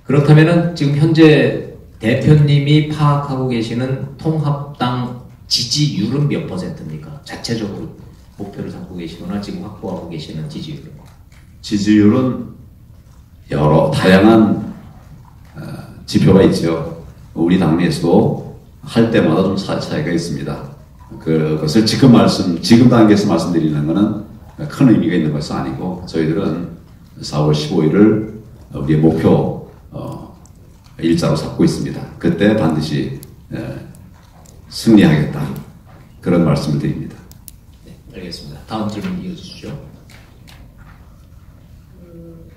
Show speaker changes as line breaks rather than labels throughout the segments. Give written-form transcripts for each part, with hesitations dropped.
그렇다면은 지금 현재 대표님이 파악하고 계시는 통합당 지지율은 몇 %입니까? 자체적으로 목표를 삼고 계시거나 지금 확보하고 계시는 지지율은?
지지율은 여러 다양한 지표가 있죠. 우리 당내에서도 할 때마다 좀 차이가 있습니다. 그것을 지금 단계에서 말씀드리는 것은 큰 의미가 있는 것은 아니고, 저희들은 4월 15일을 우리의 목표 일자로 삼고 있습니다. 그때 반드시 승리하겠다, 그런 말씀을 드립니다.
네, 알겠습니다. 다음 질문 이어주시죠.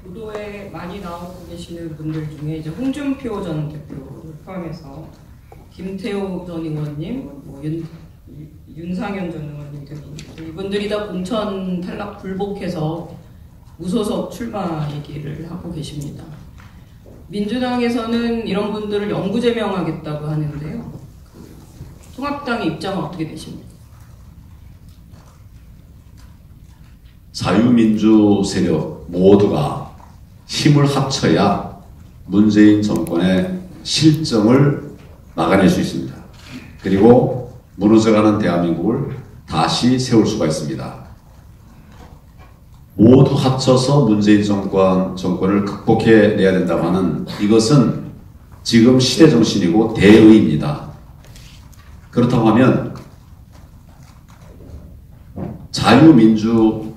보도에 많이 나오고 계시는 분들 중에 이제 홍준표 전 대표를 포함해서 김태호 전 의원님, 뭐 윤상현 전 의원님 등이, 이분들이 다 공천 탈락 불복해서 무소속 출마 얘기를 하고 계십니다. 민주당에서는 이런 분들을 영구 제명하겠다고 하는데요. 통합당의 입장은 어떻게 되십니까?
자유민주 세력 모두가 힘을 합쳐야 문재인 정권의 실정을 막아낼 수 있습니다. 그리고 무너져가는 대한민국을 다시 세울 수가 있습니다. 모두 합쳐서 문재인 정권을 극복해내야 된다고 하는 이것은 지금 시대 정신이고 대의입니다. 그렇다고 하면 자유민주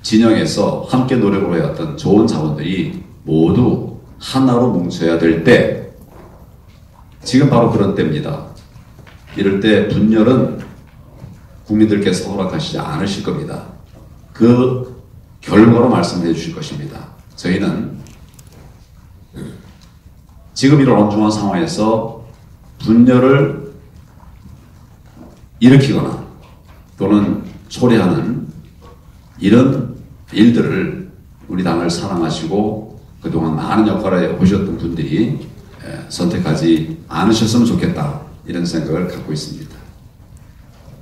진영에서 함께 노력을 해왔던 좋은 자원들이 모두 하나로 뭉쳐야 될 때, 지금 바로 그런 때입니다. 이럴 때 분열은 국민들께서 허락하시지 않으실 겁니다. 그 결과로 말씀해 주실 것입니다. 저희는 지금 이런 엄중한 상황에서 분열을 일으키거나 또는 초래하는 이런 일들을 우리 당을 사랑하시고 그동안 많은 역할을 해보셨던 분들이 선택하지 않으셨으면 좋겠다, 이런 생각을 갖고 있습니다.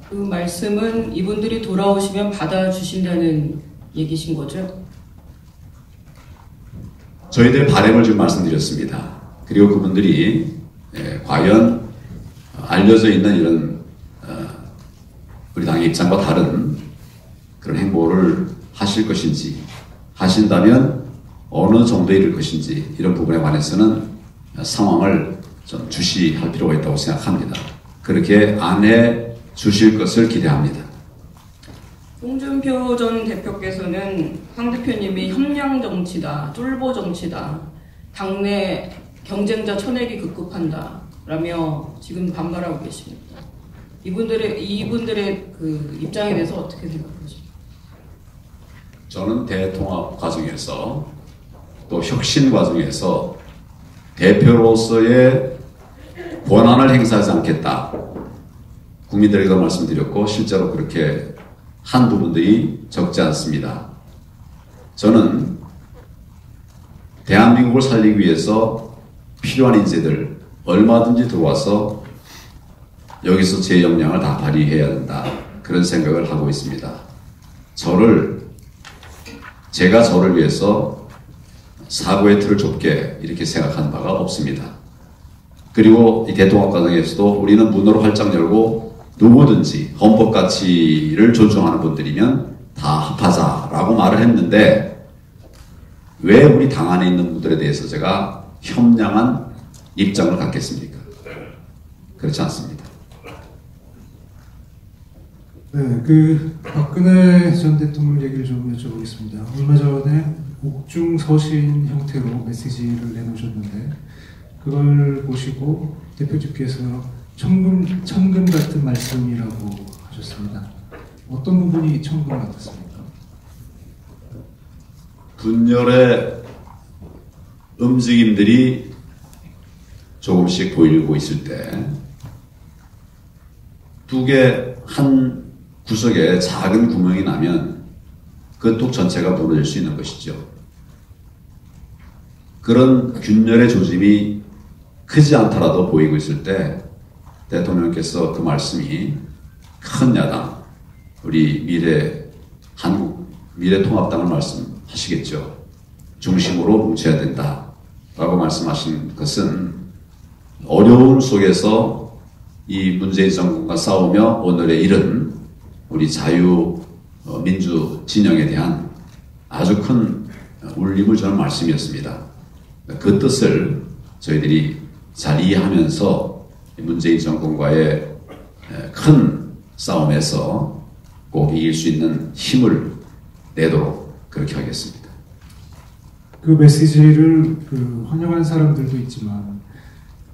그 말씀은 이분들이 돌아오시면 받아주신다는 얘기신 거죠?
저희들의 바람을 지금 말씀드렸습니다. 그리고 그분들이 과연 알려져 있는 이런 우리 당의 입장과 다른 그런 행보를 하실 것인지, 하신다면 어느 정도에 이를 것인지, 이런 부분에 관해서는 상황을 좀 주시할 필요가 있다고 생각합니다. 그렇게 안 해 주실 것을 기대합니다.
홍준표 전 대표께서는 황 대표님이 협량 정치다, 쫄보 정치다, 당내 경쟁자 쳐내기 급급한다 라며 지금 반발하고 계십니다. 이분들의 그 입장에 대해서 어떻게 생각하십니까?
저는 대통합 과정에서 또 혁신 과정에서 대표로서의 권한을 행사하지 않겠다, 국민들에게도 말씀드렸고 실제로 그렇게 한 부분들이 적지 않습니다. 저는 대한민국을 살리기 위해서 필요한 인재들 얼마든지 들어와서 여기서 제 역량을 다 발휘해야 된다, 그런 생각을 하고 있습니다. 제가 저를 위해서 사고의 틀을 좁게 이렇게 생각한 바가 없습니다. 그리고 이 대통합 과정에서도 우리는 문으로 활짝 열고 누구든지 헌법 가치를 존중하는 분들이면 다 합하자라고 말을 했는데, 왜 우리 당 안에 있는 분들에 대해서 제가 협량한 입장을 갖겠습니까? 그렇지 않습니다.
네, 박근혜 전 대통령 얘기를 좀 여쭤보겠습니다. 얼마 전에 옥중 서신 형태로 메시지를 내놓으셨는데, 그걸 보시고 대표님께서 천금 같은 말씀이라고 하셨습니다. 어떤 부분이 천금 같았습니까?
분열의 움직임들이 조금씩 보이고 있을 때 한 구석에 작은 구멍이 나면 그 뚝 전체가 무너질 수 있는 것이죠. 그런 균열의 조짐이 크지 않더라도 보이고 있을 때 대통령께서 그 말씀이 큰 야당, 우리 미래통합당을 말씀하시겠죠. 중심으로 뭉쳐야 된다. 라고 말씀하신 것은 어려움 속에서 이 문재인 정권과 싸우며 오늘의 이른 우리 자유민주 진영에 대한 아주 큰 울림을 주는 말씀이었습니다. 그 뜻을 저희들이 잘 이해하면서 문재인 정권과의 큰 싸움에서 꼭 이길 수 있는 힘을 내도록 그렇게 하겠습니다.
그 메시지를 환영한 사람들도 있지만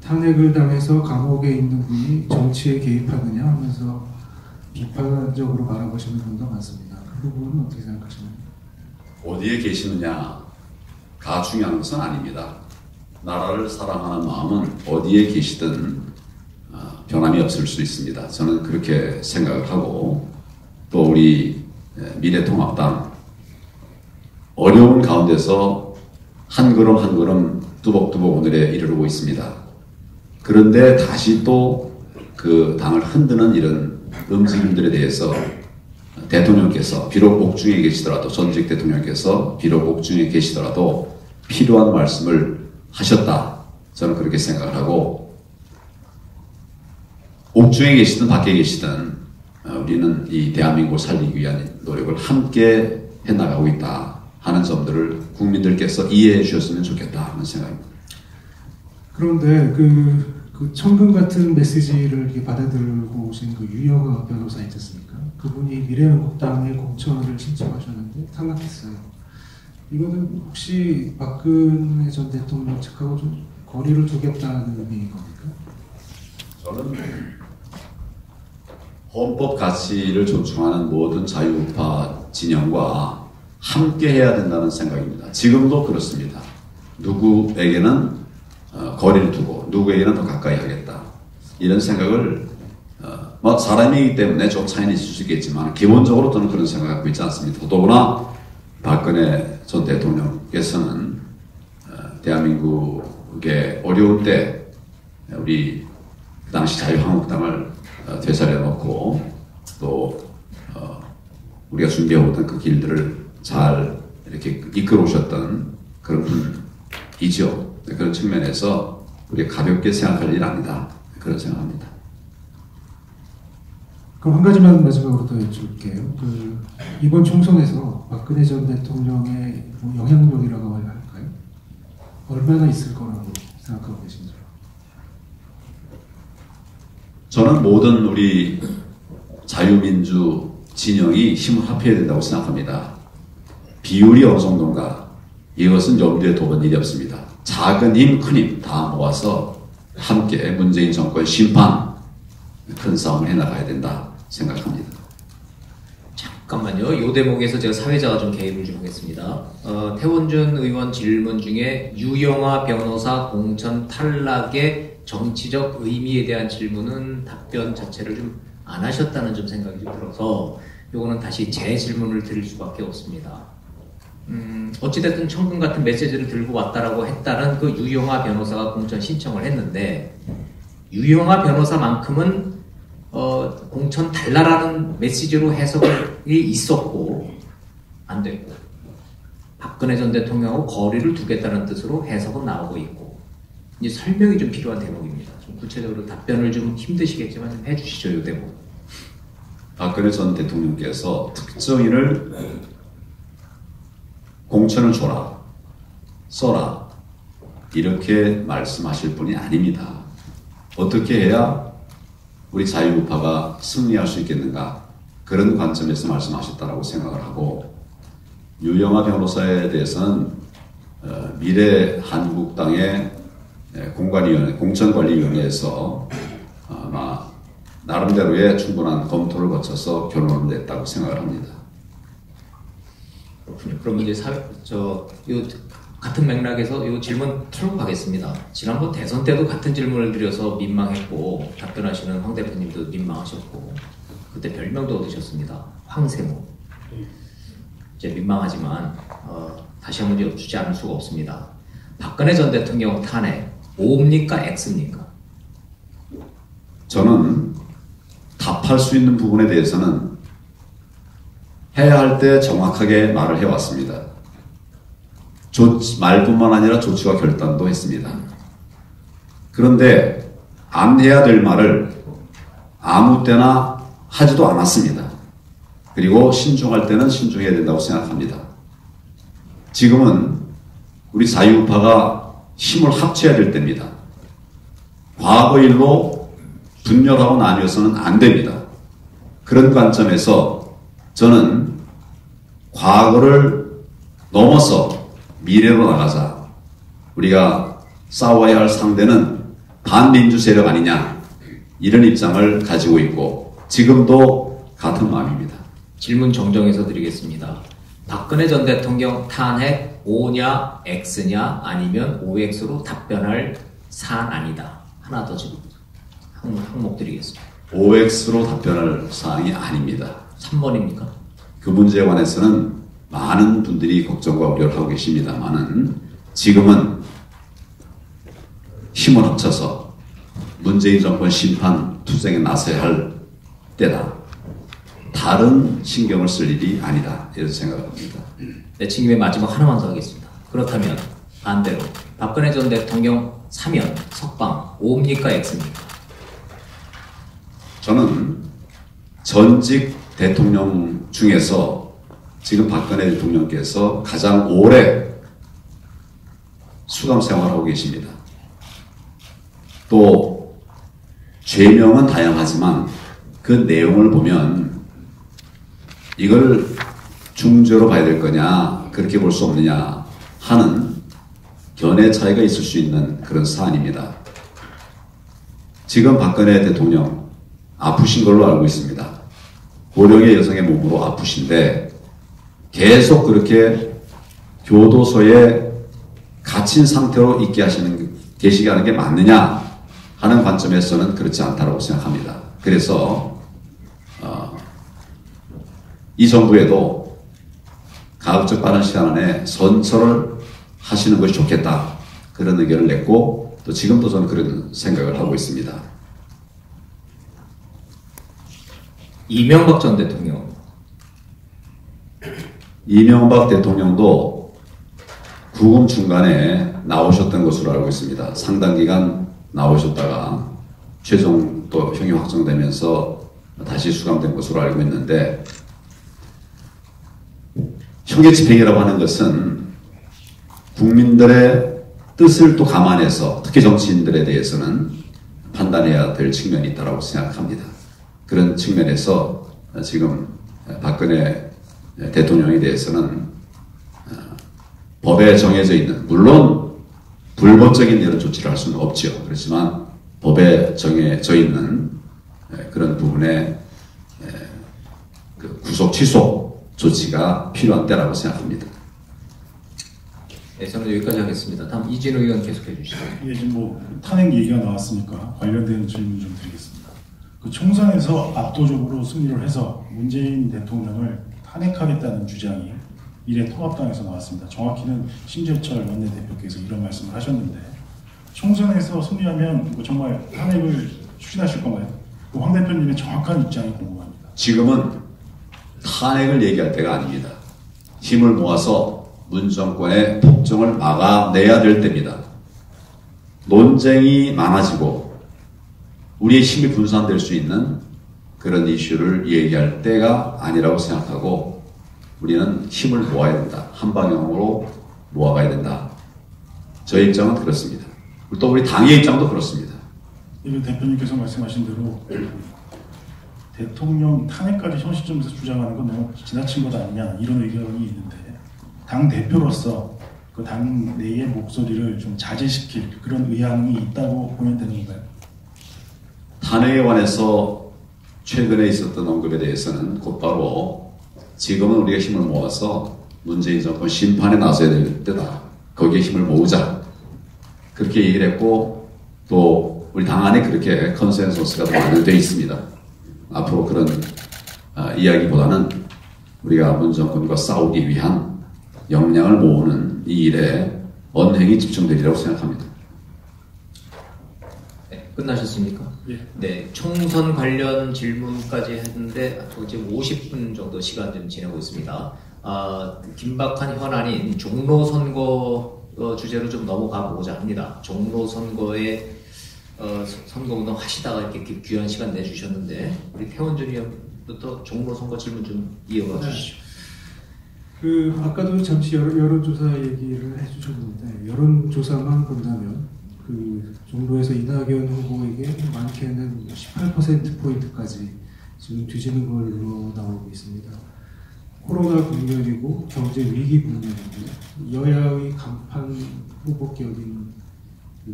탄핵을 당해서 감옥에 있는 분이 정치에 개입하느냐 하면서 비판적으로 바라보시는 분도 많습니다. 그 부분은 어떻게 생각하시나요?
어디에 계시느냐가 중요한 것은 아닙니다. 나라를 사랑하는 마음은 어디에 계시든 변함이 없을 수 있습니다. 저는 그렇게 생각을 하고 또 우리 미래통합당 어려운 가운데서 한 걸음 한 걸음 뚜벅뚜벅 오늘에 이르르고 있습니다. 그런데 다시 또 그 당을 흔드는 이런 움직임들에 대해서 대통령께서 비록 옥중에 계시더라도 전직 대통령께서 비록 옥중에 계시더라도 필요한 말씀을 하셨다. 저는 그렇게 생각을 하고 옥중에 계시든 밖에 계시든 우리는 이 대한민국을 살리기 위한 노력을 함께 해나가고 있다 하는 점들을 국민들께서 이해해 주셨으면 좋겠다 하는 생각입니다.
그런데 그 천금 같은 메시지를 이렇게 받아들고 오신 그 유영아 변호사 있지 않습니까? 그분이 미래한국당에 공천을 신청하셨는데 탈락했어요. 이거는 혹시 박근혜 전 대통령 측하고 좀 거리를 두겠다는 의미인 겁니까?
저는 헌법 가치를 존중하는 모든 자유우파 진영과 함께 해야 된다는 생각입니다. 지금도 그렇습니다. 누구에게는 거리를 두고 누구에게는 더 가까이 하겠다. 이런 생각을 사람이기 때문에 좀 차이는 있을 수 있겠지만 기본적으로 저는 그런 생각을 갖고 있지 않습니다. 더더구나 박근혜 전 대통령께서는 대한민국의 어려울 때 우리 그 당시 자유한국당을 되살려 놓고 또 우리가 준비해오던 그 길들을 잘 이렇게 이끌어 오셨던 그런 분이죠. 그런 측면에서 우리가 가볍게 생각할 일 아니다. 그런 생각합니다.
그럼 한 가지만 마지막으로 더 여쭤볼게요. 이번 총선에서 박근혜 전 대통령의 영향력이라고 할까요? 얼마나 있을 거라고 생각하고 계신지요?
저는 모든 우리 자유민주 진영이 힘을 합해야 된다고 생각합니다. 비율이 어느 정도인가? 이것은 염두에 둬본 일이 없습니다. 작은 힘, 큰 힘 다 모아서 함께 문재인 정권 심판 큰 싸움을 해나가야 된다 생각합니다.
잠깐만요. 이 대목에서 제가 사회자가 좀 개입을 좀 하겠습니다. 태원준 의원 질문 중에 유영아 변호사 공천 탈락의 정치적 의미에 대한 질문은 답변 자체를 좀 안 하셨다는 좀 생각이 좀 들어서 요거는 다시 제 질문을 드릴 수밖에 없습니다. 어찌됐든 천금 같은 메시지를 들고 왔다라고 했다는 그 유영아 변호사가 공천 신청을 했는데 유영아 변호사만큼은 공천 달라라는 메시지로 해석이 있었고 안 됐고 박근혜 전 대통령하고 거리를 두겠다는 뜻으로 해석은 나오고 있고 이제 설명이 좀 필요한 대목입니다. 좀 구체적으로 답변을 좀 힘드시겠지만 좀 해주시죠. 이 대목.
박근혜 전 대통령께서 특정인을 공천을 줘라, 써라 이렇게 말씀하실 분이 아닙니다. 어떻게 해야 우리 자유우파가 승리할 수 있겠는가 그런 관점에서 말씀하셨다라고 생각을 하고 유영아 변호사에 대해서는 미래한국당의 공천관리위원회에서 아마 나름대로의 충분한 검토를 거쳐서 결론을 냈다고 생각을 합니다.
그렇군요. 그럼 이제 같은 맥락에서 이 질문 털고 가겠습니다. 지난번 대선 때도 같은 질문을 드려서 민망했고 답변하시는 황 대표님도 민망하셨고 그때 별명도 얻으셨습니다. 황세모. 이제 민망하지만 다시 한번 여쭙지 않을 수가 없습니다. 박근혜 전 대통령 탄핵 O입니까 X입니까?
저는 답할 수 있는 부분에 대해서는 해야 할 때 정확하게 말을 해왔습니다. 말뿐만 아니라 조치와 결단도 했습니다. 그런데 안 해야 될 말을 아무 때나 하지도 않았습니다. 그리고 신중할 때는 신중해야 된다고 생각합니다. 지금은 우리 자유우파가 힘을 합쳐야 될 때입니다. 과거 일로 분열하고 나뉘어서는 안 됩니다. 그런 관점에서 저는 과거를 넘어서 미래로 나가자. 우리가 싸워야 할 상대는 반민주 세력 아니냐, 이런 입장을 가지고 있고 지금도 같은 마음입니다.
질문 정정해서 드리겠습니다. 박근혜 전 대통령 탄핵 O냐 X냐 아니면 OX로 답변할 사안이다. 하나 더 지금 항목 드리겠습니다.
OX로 답변할 사항이 아닙니다.
3번입니까?
그 문제에 관해서는 많은 분들이 걱정과 우려를 하고 계십니다만은 지금은 힘을 합쳐서 문재인 정권 심판 투쟁에 나서야 할 때다. 다른 신경을 쓸 일이 아니다. 이렇게 생각합니다.
내친김에 마지막 하나만 더 하겠습니다. 그렇다면 반대로 박근혜 전 대통령 사면, 석방, O입니까 X입니까?
저는 전직 대통령 중에서 지금 박근혜 대통령께서 가장 오래 수감 생활하고 계십니다. 또 죄명은 다양하지만 그 내용을 보면 이걸 중죄로 봐야 될 거냐, 그렇게 볼 수 없느냐 하는 견해 차이가 있을 수 있는 그런 사안입니다. 지금 박근혜 대통령 아프신 걸로 알고 있습니다. 고령의 여성의 몸으로 아프신데 계속 그렇게 교도소에 갇힌 상태로 있게 계시게 하는 게 맞느냐 하는 관점에서는 그렇지 않다고 생각합니다. 그래서 이 정부에도 가급적 빠른 시간 안에 선처를 하시는 것이 좋겠다, 그런 의견을 냈고 또 지금도 저는 그런 생각을 하고 있습니다.
이명박 전 대통령.
이명박 대통령도 구금 중간에 나오셨던 것으로 알고 있습니다. 상당 기간 나오셨다가 최종 또 형이 확정되면서 다시 수감된 것으로 알고 있는데, 형의 집행이라고 하는 것은 국민들의 뜻을 또 감안해서 특히 정치인들에 대해서는 판단해야 될 측면이 있다고 생각합니다. 그런 측면에서 지금 박근혜 대통령에 대해서는 법에 정해져 있는, 물론 불법적인 이런 조치를 할 수는 없죠. 그렇지만 법에 정해져 있는 그런 부분에 그 구속 취소 조치가 필요한 때라고 생각합니다.
네, 저는 여기까지 하겠습니다. 다음 이진우 의원 계속해 주시죠.
예, 지금 뭐 탄핵 얘기가 나왔으니까 관련된 질문 좀 드리겠습니다. 그 총선에서 압도적으로 승리를 해서 문재인 대통령을 탄핵하겠다는 주장이 미래통합당에서 나왔습니다. 정확히는 심재철 원내대표께서 이런 말씀을 하셨는데, 총선에서 승리하면 뭐 정말 탄핵을 추진하실 건가요? 황 대표님의 정확한 입장이 궁금합니다.
지금은 탄핵을 얘기할 때가 아닙니다. 힘을 모아서 문 정권의 폭정을 막아내야 될 때입니다. 논쟁이 많아지고 우리의 힘이 분산될 수 있는 그런 이슈를 얘기할 때가 아니라고 생각하고, 우리는 힘을 모아야 된다. 한 방향으로 모아가야 된다. 저의 입장은 그렇습니다. 또 우리 당의 입장도 그렇습니다.
이번 대표님께서 말씀하신 대로 대통령 탄핵까지 현 시점에서 주장하는 건 너무 지나친 것 아니냐, 이런 의견이 있는데, 당 대표로서 그 당 내의 목소리를 좀 자제시킬 그런 의향이 있다고 보면 되는 건가요?
탄핵에 관해서 최근에 있었던 언급에 대해서는 곧바로 지금은 우리가 힘을 모아서 문재인 정권 심판에 나서야 될 때다. 거기에 힘을 모으자. 그렇게 얘기를 했고, 또 우리 당 안에 그렇게 컨센서스가 마련되어 있습니다. 앞으로 그런 이야기보다는 우리가 문 정권과 싸우기 위한 역량을 모으는 이 일에 언행이 집중되리라고 생각합니다.
네, 끝나셨습니까?
예.
네, 총선 관련 질문까지 했는데 지금 50분 정도 시간 좀 지나고 있습니다. 긴박한 현안인 종로 선거 주제로 좀 넘어가 보고자 합니다. 종로 선거에 선거운동 하시다가 이렇게 귀한 시간 내주셨는데 우리 태원준 의원부터 종로 선거 질문 좀 이어가 주시죠.
아까도 잠시 여론조사 얘기를 해주셨는데 여론조사만 본다면 종로에서 이낙연 후보에게 많게는 18%포인트까지 지금 뒤지는 걸로 나오고 있습니다. 코로나 국면이고 경제 위기 국면인데 여야의 간판 후보격인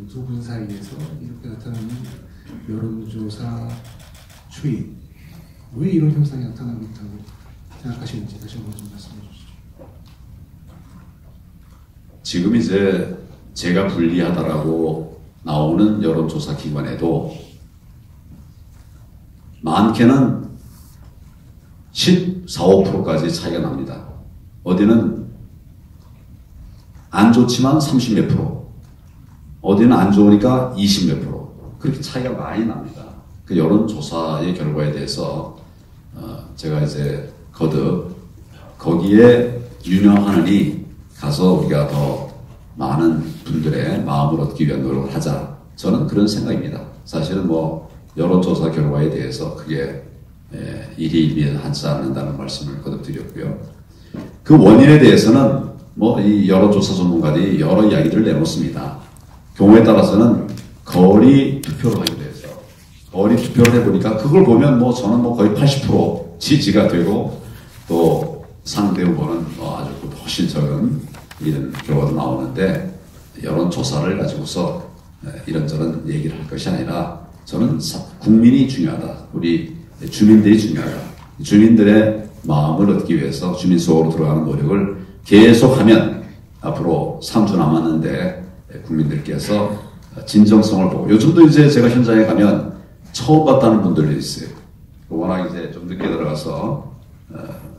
두 분 사이에서 이렇게 나타나는 여론조사 추이, 왜 이런 현상이 나타나고 있다고 생각하시는지 다시 한번 좀 말씀해 주시죠.
지금 이제 제가 불리하다라고 나오는 여론조사 기관에도 많게는 14, 15%까지 차이가 납니다. 어디는 안 좋지만 30 몇 프로, 어디는 안 좋으니까 20 몇 프로, 그렇게 차이가 많이 납니다. 그 여론조사의 결과에 대해서 제가 이제 거듭 거기에 유명하느니 가서 우리가 더 많은 분들의 마음을 얻기 위한 노력을 하자. 저는 그런 생각입니다. 사실은 뭐 여론조사 결과에 대해서 그게 일희일비하지 않는다는 말씀을 거듭 드렸고요. 그 원인에 대해서는 뭐 이 여론조사 전문가들이 여러 이야기들을 내놓습니다. 경우에 따라서는 거리 투표를 하기도 해서 거리 투표를 해보니까 그걸 보면 뭐 저는 뭐 거의 80% 지지가 되고 또 상대 후보는 아주 훨씬 적은 이런 결과도 나오는데 여론조사를 가지고서 이런저런 얘기를 할 것이 아니라 저는 국민이 중요하다. 우리 주민들이 중요하다. 주민들의 마음을 얻기 위해서 주민 속으로 들어가는 노력을 계속하면 앞으로 3주 남았는데 국민들께서 진정성을 보고 요즘도 이제 제가 현장에 가면 처음 봤다는 분들도 있어요. 워낙 이제 좀 늦게 들어가서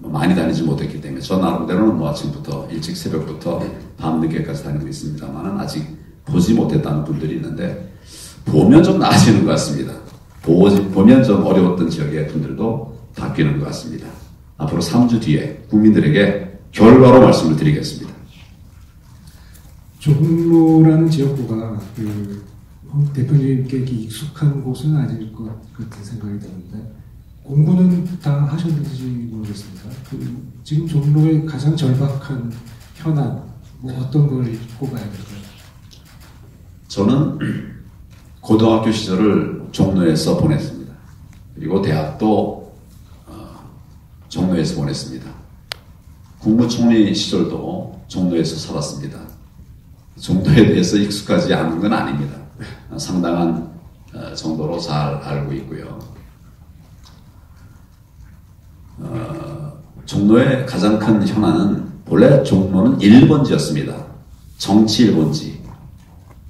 많이 다니지 못했기 때문에 저 나름대로는 뭐 아침부터 일찍 새벽부터 밤늦게까지 다니고 있습니다만 아직 보지 못했다는 분들이 있는데 보면 좀 나아지는 것 같습니다. 보면 좀 어려웠던 지역의 분들도 바뀌는 것 같습니다. 앞으로 3주 뒤에 국민들에게 결과로 말씀을 드리겠습니다.
종로라는 지역구가 대표님께 익숙한 곳은 아닐 것 같은 생각이 드는데 공부는 다 하셨는지 모르겠습니다. 지금 종로의 가장 절박한 현안 뭐 어떤 걸 꼽아야 될까요?
저는 고등학교 시절을 종로에서 보냈습니다. 그리고 대학도 종로에서 보냈습니다. 국무총리 시절도 종로에서 살았습니다. 종로에 대해서 익숙하지 않은 건 아닙니다. 상당한 정도로 잘 알고 있고요. 종로의 가장 큰 현안은 본래 종로는 1번지였습니다. 정치 1번지,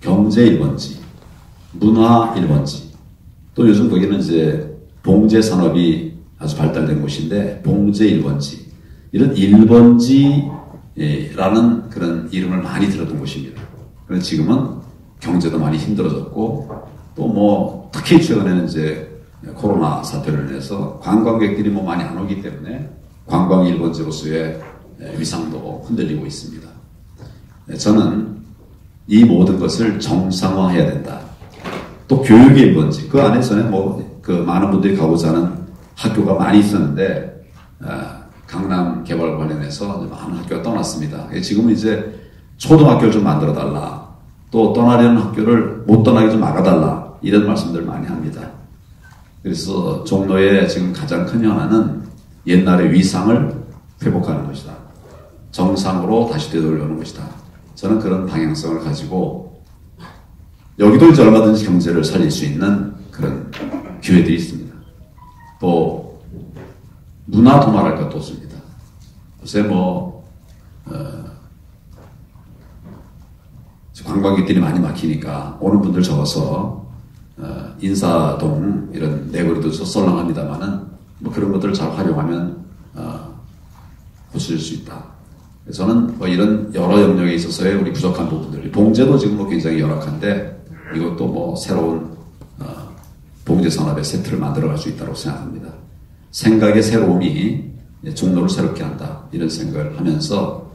경제 1번지, 문화 1번지, 또 요즘 거기는 이제 봉제 산업이 아주 발달된 곳인데 봉제 1번지, 이런 1번지라는 그런 이름을 많이 들었던 곳입니다. 그런데 지금은 경제도 많이 힘들어졌고 또 뭐 특히 최근에는 이제 코로나 사태를 인해서 관광객들이 뭐 많이 안 오기 때문에 관광 1번지로서의 위상도 흔들리고 있습니다. 저는 이 모든 것을 정상화해야 된다. 또 교육의 1번지, 그 안에서는 뭐 그 많은 분들이 가고자 하는 학교가 많이 있었는데 강남 개발 관련해서 많은 학교가 떠났습니다. 지금은 이제 초등학교를 좀 만들어 달라. 또 떠나려는 학교를 못 떠나게 좀 막아달라. 이런 말씀들 많이 합니다. 그래서 종로의 지금 가장 큰 현안은 옛날의 위상을 회복하는 것이다. 정상으로 다시 되돌려오는 것이다. 저는 그런 방향성을 가지고 여기도 이제 얼마든지 경제를 살릴 수 있는 그런 기회들이 있습니다. 또 문화 도말할 것도 없습니다. 요새 뭐 관광객들이 많이 막히니까 오는 분들 적어서 인사동 이런 내거리도 썰렁합니다만은 뭐 그런 것들을 잘 활용하면 고칠 수 있다. 저는 뭐 이런 여러 영역에 있어서의 우리 부족한 부분들, 봉제도 지금 뭐 굉장히 열악한데 이것도 뭐 새로운 봉제 산업의 세트를 만들어갈 수 있다고 생각합니다. 생각의 새로움이 종로를 새롭게 한다 이런 생각을 하면서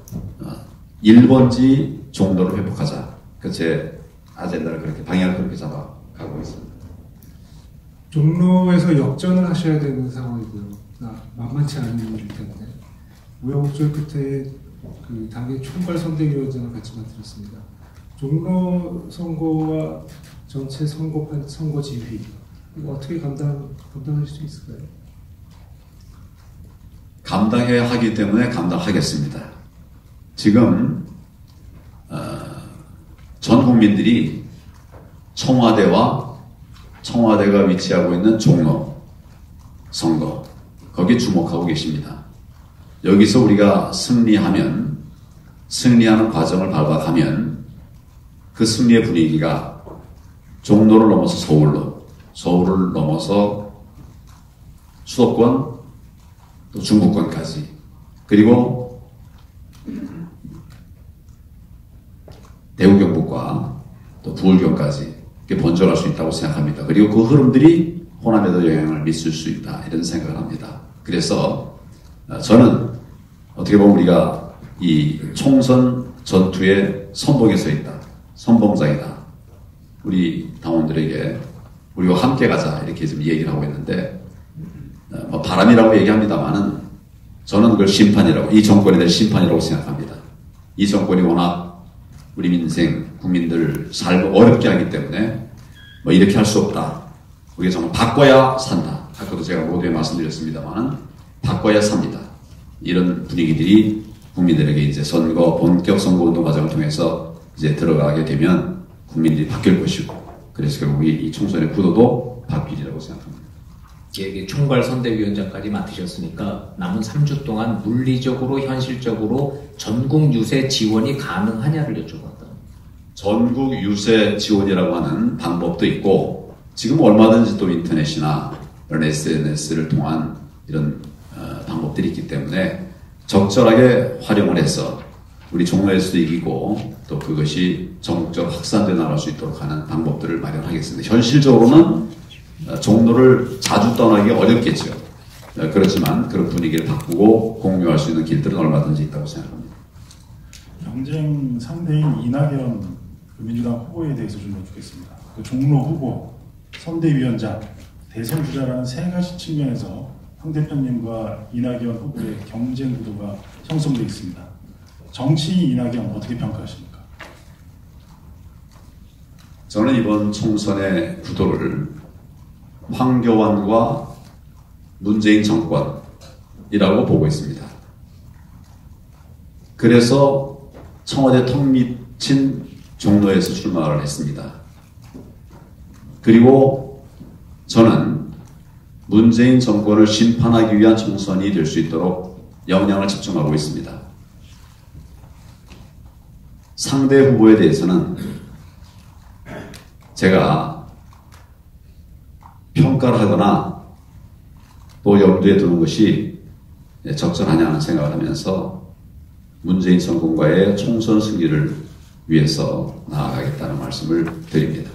1번지 종로를 회복하자. 그 제 아젠다를 그렇게 방향을 그렇게 잡아가고 있습니다.
종로에서 역전을 하셔야 되는 상황이고요. 만만치 않은 일이기 때문에 우여곡절 끝에 그 당의 총괄 선대위원장을 같이 맡으셨습니다. 종로 선거와 전체 선거 지휘 이거 어떻게 감당하실 수 있을까요?
감당해야 하기 때문에 감당하겠습니다. 지금 전 국민들이 청와대가 위치하고 있는 종로 선거 거기에 주목하고 계십니다. 여기서 우리가 승리하는 과정을 밟아가면 그 승리의 분위기가 종로를 넘어서 서울을 넘어서 수도권 또 중부권까지 그리고 대구 경북과 또 부울경까지 번져갈 수 있다고 생각합니다. 그리고 그 흐름들이 호남에도 영향을 미칠 수 있다 이런 생각을 합니다. 그래서 저는 어떻게 보면 우리가 이 총선 전투의 선봉에 서 있다. 선봉장이다. 우리 당원들에게 우리와 함께 가자 이렇게 지금 얘기를 하고 있는데 바람이라고 얘기합니다만은 저는 그걸 심판이라고 이 정권에 대한 심판이라고 생각합니다. 이 정권이 워낙 우리 민생 국민들 삶을 어렵게 하기 때문에 이렇게 할 수 없다. 우리가 정말 바꿔야 산다. 아까도 제가 모두에 말씀드렸습니다만 바꿔야 삽니다. 이런 분위기들이 국민들에게 이제 본격 선거운동 과정을 통해서 이제 들어가게 되면 국민들이 바뀔 것이고 그래서 결국 이 총선의 구도도 바뀌리라고 생각합니다.
이게 총괄 선대위원장까지 맡으셨으니까 남은 3주 동안 물리적으로 현실적으로 전국 유세 지원이 가능하냐를 여쭤봤다.
전국 유세 지원이라고 하는 방법도 있고 지금 얼마든지 또 인터넷이나 이런 SNS를 통한 이런 방법들이 있기 때문에 적절하게 활용을 해서 우리 종로에서도 이기고 또 그것이 전국적으로 확산돼 나갈 수 있도록 하는 방법들을 마련하겠습니다. 현실적으로는 종로를 자주 떠나기 어렵겠죠. 그렇지만 그런 분위기를 바꾸고 공유할 수 있는 길들은 얼마든지 있다고 생각합니다.
경쟁 상대인 이낙연 민주당 후보에 대해서 좀 여쭙겠습니다. 그 종로 후보, 선대위원장, 대선 주자라는 세 가지 측면에서 황 대표님과 이낙연 후보의 경쟁 구도가 형성되어 있습니다. 정치인 이낙연 어떻게 평가하십니까?
저는 이번 총선의 구도를 황교안과 문재인 정권이라고 보고 있습니다. 그래서 청와대 턱 밑인 종로에서 출마를 했습니다. 그리고 저는 문재인 정권을 심판하기 위한 총선이 될 수 있도록 역량을 집중하고 있습니다. 상대 후보에 대해서는 제가 평가를 하거나 또 염두에 두는 것이 적절하냐 하는 생각을 하면서 문재인 정권과의 총선 승리를 위해서 나아가겠다는 말씀을 드립니다.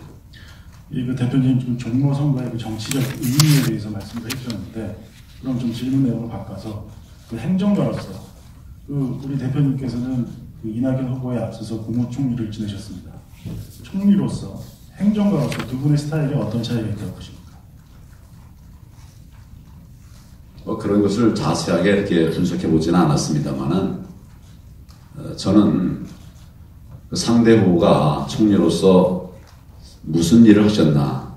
그 대표님 좀 종로 선거의 그 정치적 의미에 대해서 말씀을 해주셨는데 그럼 좀 질문 내용을 바꿔서 그 행정가로서 우리 대표님께서는 그 이낙연 후보에 앞서서 국무총리를 지내셨습니다. 총리로서 행정가로서 두 분의 스타일이 어떤 차이가 있다고 보십니까?
그런 것을 자세하게 이렇게 분석해 보지는 않았습니다만은 저는 그 상대 후보가 총리로서 무슨 일을 하셨나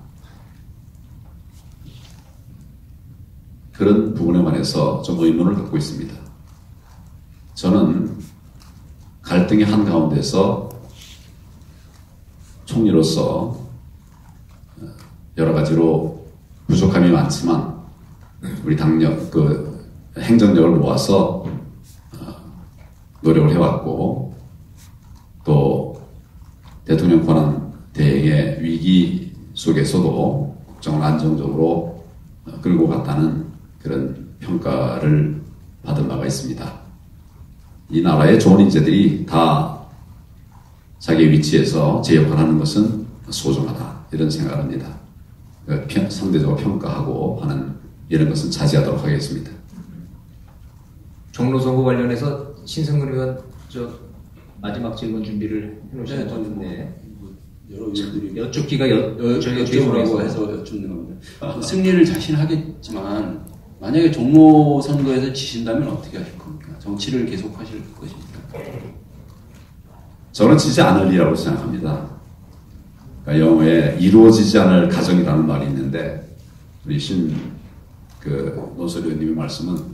그런 부분에 관해서 좀 의문을 갖고 있습니다. 저는 갈등의 한가운데서 총리로서 여러 가지로 부족함이 많지만 우리 행정력을 모아서 노력을 해왔고 또 대통령 권한 대행의 위기 속에서도 국정을 안정적으로 끌고 갔다는 그런 평가를 받은 바가 있습니다. 이 나라의 좋은 인재들이 다 자기 위치에서 제 역할을 하는 것은 소중하다 이런 생각을 합니다. 상대적으로 평가하고 하는 이런 것은 자제하도록 하겠습니다.
종로 선거 관련해서 신승근 의원 마지막 질문 준비를 해놓으신 것 같은데
여러 의원들이
여쭙기가 저희가
여쭤보라고 해서 여쭙는 겁니다. 승리를 자신하겠지만 만약에 종로 선거에서 지신다면 어떻게 하실 겁니까? 정치를 계속하실 것입니까?
저는 지지 않을 일이라고 생각합니다. 그러니까 영어에 이루어지지 않을 가정이라는 말이 있는데 우리 노설 의원님의 말씀은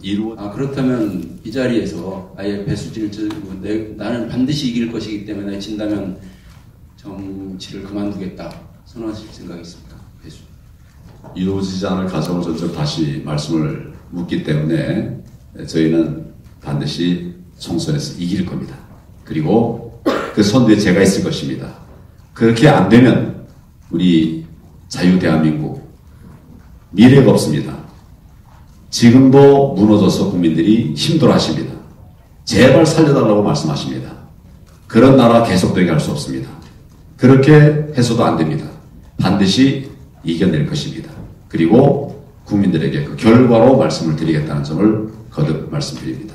그렇다면 이 자리에서 아예 배수진을 들고 나는 반드시 이길 것이기 때문에 진다면 정치를 그만두겠다 선언하실 생각이 있습니까? 배수.
이루어지지 않을 가정을 전적 다시 말씀을 묻기 때문에 저희는 반드시 총선에서 이길 겁니다. 그리고 그 선두에 제가 있을 것입니다. 그렇게 안 되면 우리 자유 대한민국 미래가 없습니다. 지금도 무너져서 국민들이 힘들어하십니다. 제발 살려달라고 말씀하십니다. 그런 나라 계속되게 할 수 없습니다. 그렇게 해서도 안 됩니다. 반드시 이겨낼 것입니다. 그리고 국민들에게 그 결과로 말씀을 드리겠다는 점을 거듭 말씀드립니다.